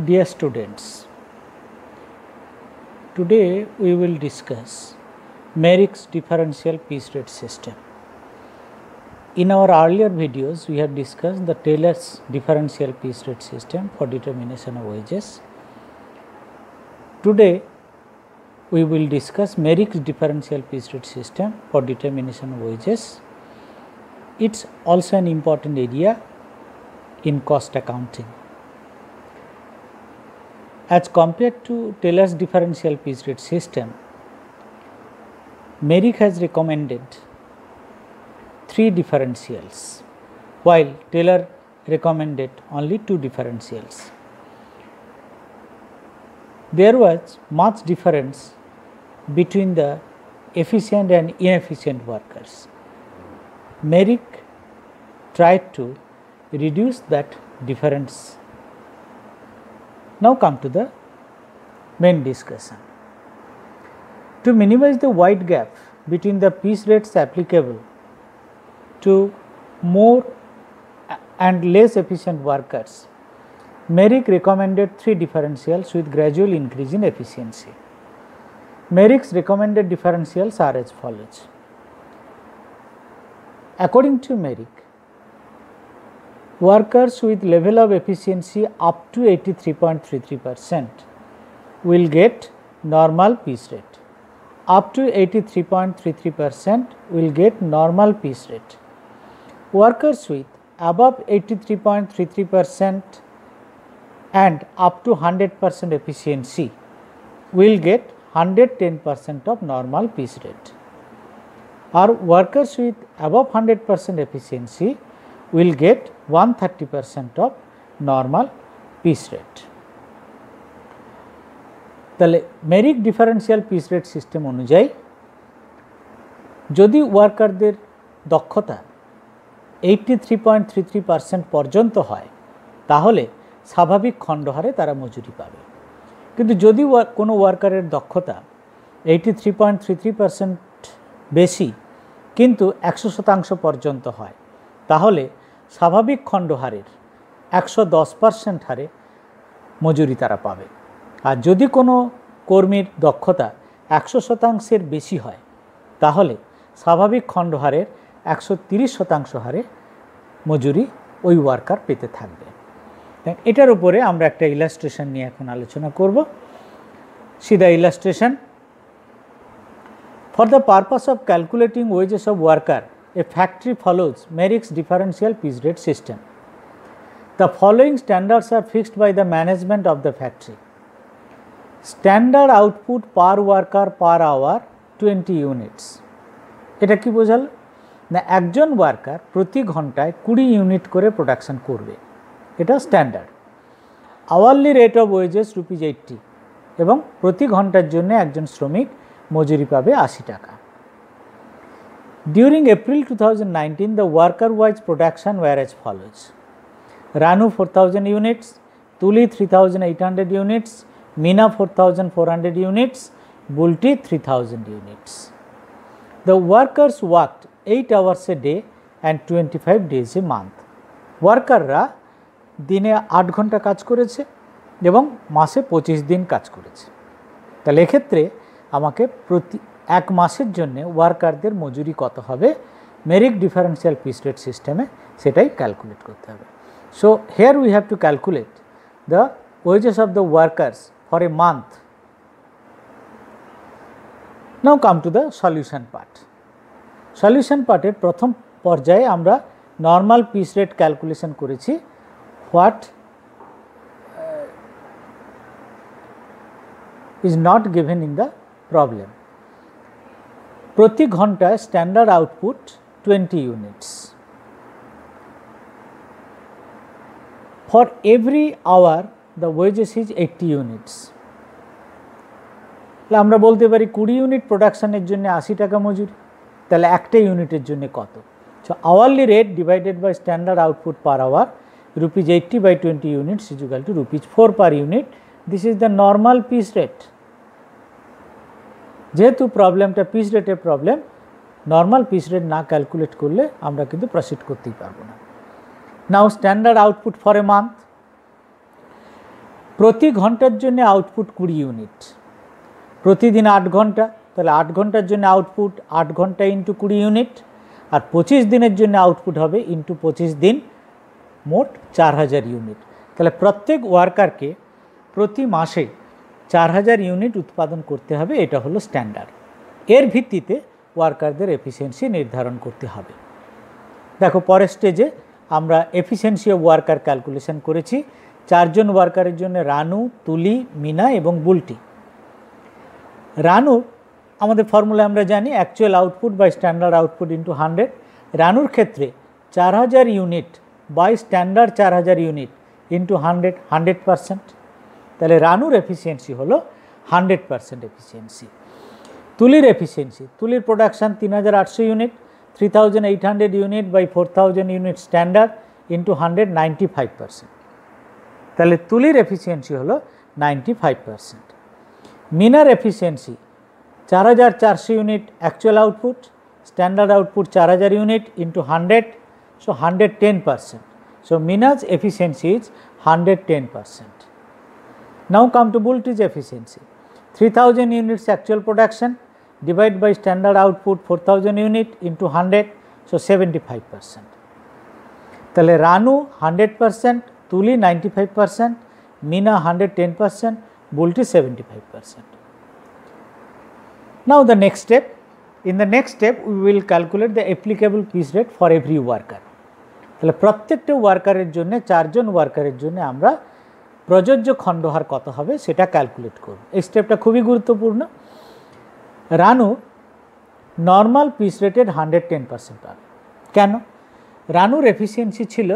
Dear students, today we will discuss Merrick's differential piece rate system. In our earlier videos, we have discussed the Taylor's differential piece rate system for determination of wages. Today, we will discuss Merrick's differential piece rate system for determination of wages. It's also an important area in cost accounting. As compared to Taylor's differential piece rate system, Merrick has recommended 3 differentials, while Taylor recommended only 2 differentials. There was much difference between the efficient and inefficient workers. Merrick tried to reduce that difference. Now come to the main discussion. To minimize the wide gap between the piece rates applicable to more and less efficient workers, Merrick recommended 3 differentials with gradual increase in efficiency. Merrick's recommended differentials are as follows. According to Merrick, workers with level of efficiency up to 83.33% will get normal piece rate. Up to 83.33% will get normal piece rate. Workers with above 83.33% and up to 100% efficiency will get 110% of normal piece rate. Or workers with above 100% efficiency will get 130% of normal piece rate. তাহলে Mirik differential piece rate system অনুযায়ী যদি ওয়ার্কারদের দক্ষতা 83.33% পর্যন্ত হয় তাহলে স্বাভাবিক খণ্ডহারে তারা মজুরি পাবে। কিন্তু যদি কোনো ওয়ার্কারের দক্ষতা 83.33% বেশি কিন্তু 100% পর্যন্ত হয় তাহলে স্বাভাবিক খণ্ডহারের 110% হারে মজুরি তারা পাবে। আর যদি কোনো কর্মীর দক্ষতা 100% বেশি হয় তাহলে স্বাভাবিক খণ্ডহারের 130% হারে মজুরি ওই ওয়ার্কার পেতে থাকবে। এটার উপরে আমরা একটা ইলাস্ট্রেশন নিয়ে এখন আলোচনা করব। সিধা illustration. For the purpose of calculating wages of worker, a factory follows Merrick's differential piece rate system. The following standards are fixed by the management of the factory. Standard output per worker per hour 20 units. এটা কি বোঝাল না, একজন worker প্রতি ঘন্টায় 20 unit করে production করবে, এটা standard. Hourly rate of wages ₹80 এবং প্রতি ঘন্টার জন্য একজন শ্রমিক মজুরি পাবে 80 টাকা। During April 2019, the worker-wise production were as follows. Ranu 4000 units, Tuli 3800 units, Mina 4400 units, Bulti 3000 units. The workers worked 8 hours a day and 25 days a month. ওয়ার্কাররা দিনে 8 ঘন্টা কাজ করেছে এবং মাসে 25 দিন কাজ করেছে। তাহলে এক্ষেত্রে আমাকে প্রতি এক মাসের জন্য ওয়ার্কারদের মজুরি কত হবে মেরিক ডিফারেন্সিয়াল পিস রেট সিস্টেমে সেটাই ক্যালকুলেট করতে হবে। So here we have to calculate the wages of the workers for a month. Now come to the solution part. Solution পার্টের প্রথম পর্যায়ে আমরা নর্মাল পিস রেট ক্যালকুলেশন করেছি। What is not given in the problem. প্রতি ঘন্টায় standard output 20 units. For every hour the wages is 80 units. তাহলে আমরা বলতে পারি 20 ইউনিট প্রোডাকশনের জন্য 80 টাকা মজুরি, তাহলে একটা ইউনিটের জন্য কত? So hourly rate divided by standard output per hour ₹80 by 20 units is equal to ₹4 per unit. This is the normal piece rate. যেহেতু প্রবলেমটা পিস রেটের প্রবলেম, নর্মাল পিস রেট না ক্যালকুলেট করলে আমরা কিন্তু প্রসিড করতেই পারবো না। Now standard output for a month, প্রতি ঘন্টার জন্য আউটপুট 20 ইউনিট, প্রতিদিন 8 ঘন্টা, তাহলে 8 ঘন্টার জন্য আউটপুট 8 ঘন্টা ইন্টু 20 ইউনিট, আর 25 দিনের জন্য আউটপুট হবে ইন্টু 25 দিন, মোট 4000 ইউনিট। তাহলে প্রত্যেক ওয়ার্কারকে প্রতি মাসে 4000 ইউনিট উৎপাদন করতে হবে, এটা হলো স্ট্যান্ডার্ড। এর ভিত্তিতে ওয়ার্কারদের এফিসিয়েন্সি নির্ধারণ করতে হবে। দেখো পরের স্টেজে আমরা এফিসিয়েন্সি অফ ওয়ার্কার ক্যালকুলেশন করেছি। 4 জন ওয়ার্কারের জন্য রানু, তুলি, মিনা এবং বুলটি। রানুর আমাদের ফর্মুলা আমরা জানি actual output by standard output into 100। রানুর ক্ষেত্রে 4000 unit by standard 4000 unit into 100, 100%। তাহলে রানুর এফিসিয়েন্সি হলো 100% এফিসিয়েন্সি। তুলির এফিসিয়েন্সি, তুলির production 3800 unit, 3800 unit by 4000 unit standard into 100, 95%। তাহলে তুলির এফিসিয়েন্সি হলো 95%। মিনার efficiency 4400 unit actual output, standard output 4000 unit into 100, so 110%. So Mina's efficiency is 110%. Now come to Bulti's efficiency. 3000 units actual production divided by standard output 4000 unit into 100, so 75%. তাহলে রানু 100%, তুলি 95%, Mina 110%, Bulti 75%. Now the next step. In the next step we will calculate the applicable piece rate for every worker. তাহলে প্রত্যেকটা ওয়ার্কারের জন্য, 4 জন ওয়ার্কারের জন্য আমরা প্রযোজ্য খণ্ডহার কত হবে সেটা ক্যালকুলেট করব। এই স্টেপটা খুবই গুরুত্বপূর্ণ। রানু নর্মাল পিস রেটেড 110% পাবে। কেন? রানুর এফিসিয়েন্সি ছিল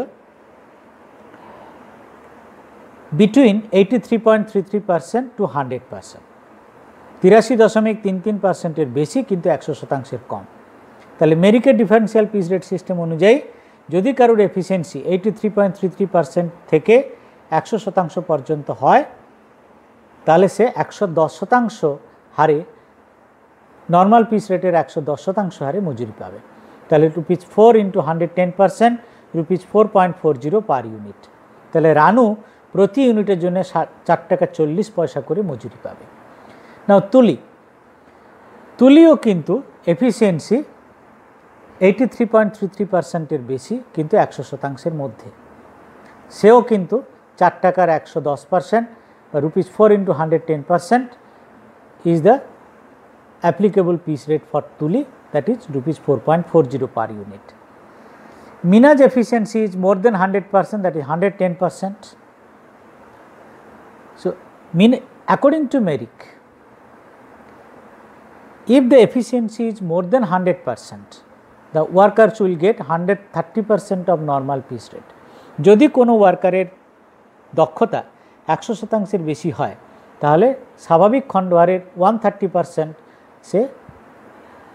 বিটুইন 83.33% টু 100%, 83.33%-এর বেশি কিন্তু 100%-এর কম। তাহলে মেরিকের ডিফারেন্সিয়াল পিস রেট সিস্টেম অনুযায়ী যদি কারোর এফিসিয়েন্সি 83.33% থেকে 100% পর্যন্ত হয় তাহলে সে 110% হারে, নর্মাল পিস রেটের 110% হারে মজুরি পাবে। তাহলে ₹4 ইন্টু 110%, ₹4.40 পার ইউনিট। তাহলে রানু প্রতি ইউনিটের জন্য 4 টাকা 40 পয়সা করে মজুরি পাবে। নাও তুলিও কিন্তু এফিসিয়েন্সি 83.33%-এর বেশি কিন্তু 100%-এর মধ্যে, সেও কিন্তু 4 টাকার 110%, ₹4 into 110% is the applicable piece rate for Tuli, that is ₹4.40 per unit. Mina's efficiency is more than 100%, that is 110%. So according to Merrick, if the efficiency is more than 100%, the workers will get 130% of normal piece rate. যদি কোনো ওয়ার্কারের দক্ষতা 100%-এর বেশি হয় তাহলে স্বাভাবিক খণ্ডহারের 130% সে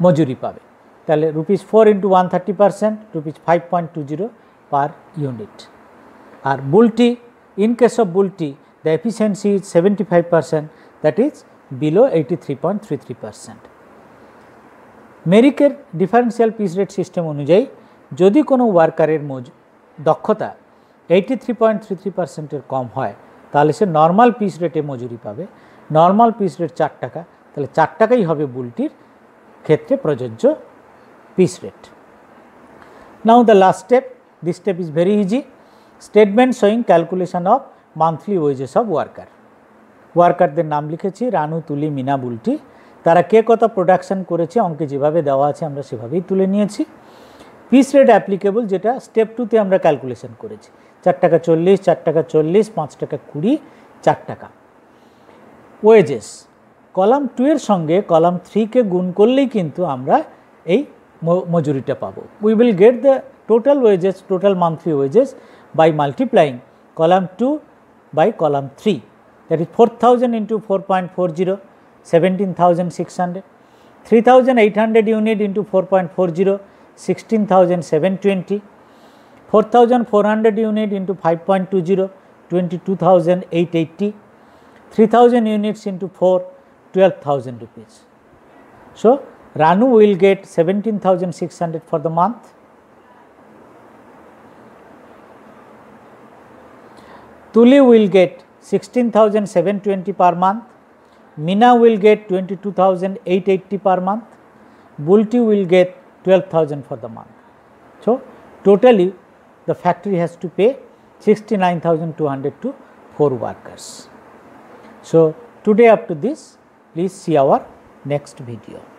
মজুরি পাবে। তাহলে ₹4 into 130%, ₹5.20 পার ইউনিট। আর Bulti, in case of Bulti the efficiency is 75%, that is below 83.33%. মেরিকের ডিফারেন্সিয়াল পিস রেট সিস্টেম অনুযায়ী যদি কোনো ওয়ার্কারের দক্ষতা 83.33%-এর কম হয় তাহলে সে নর্মাল পিস রেটে মজুরি পাবে। নর্মাল পিস রেট 4 টাকা, তাহলে 4 টাকাই হবে বুলটির ক্ষেত্রে প্রযোজ্য piece rate. Now the last step, this step is very easy. Statement showing calculation of monthly wages of worker. ওয়ার্কারদের নাম লিখেছি, রানু, তুলি, মিনা, বুলটি। তারা কে কত প্রোডাকশন করেছে অঙ্কে যেভাবে দেওয়া আছে আমরা সেভাবেই তুলে নিয়েছি। পিস রেট অ্যাপ্লিকেবল যেটা স্টেপ 2-তে আমরা ক্যালকুলেশন করেছি, 4 টাকা 40, 4 টাকা 40, 5 টাকা 20, 4 টাকা। ওয়েজেস কলাম 2 এর সঙ্গে কলাম 3-কে গুণ করলেই কিন্তু আমরা এই মজুরিটা পাবো। We will get the total wages, total monthly wages by multiplying column 2 by column 3, that is 4000 into 4.40, 17,600, 3800 unit into 4.40, 16,720, 4400 unit into 5.20, 22,880, 3000 units into 4, 12,000 rupees. So Ranu will get 17,600 for the month. Tuli will get 16,720 per month, Mina will get 22,880 per month, Bulti will get 12,000 for the month. So, totally the factory has to pay 69,200 to 4 workers. So, today up to this, please see our next video.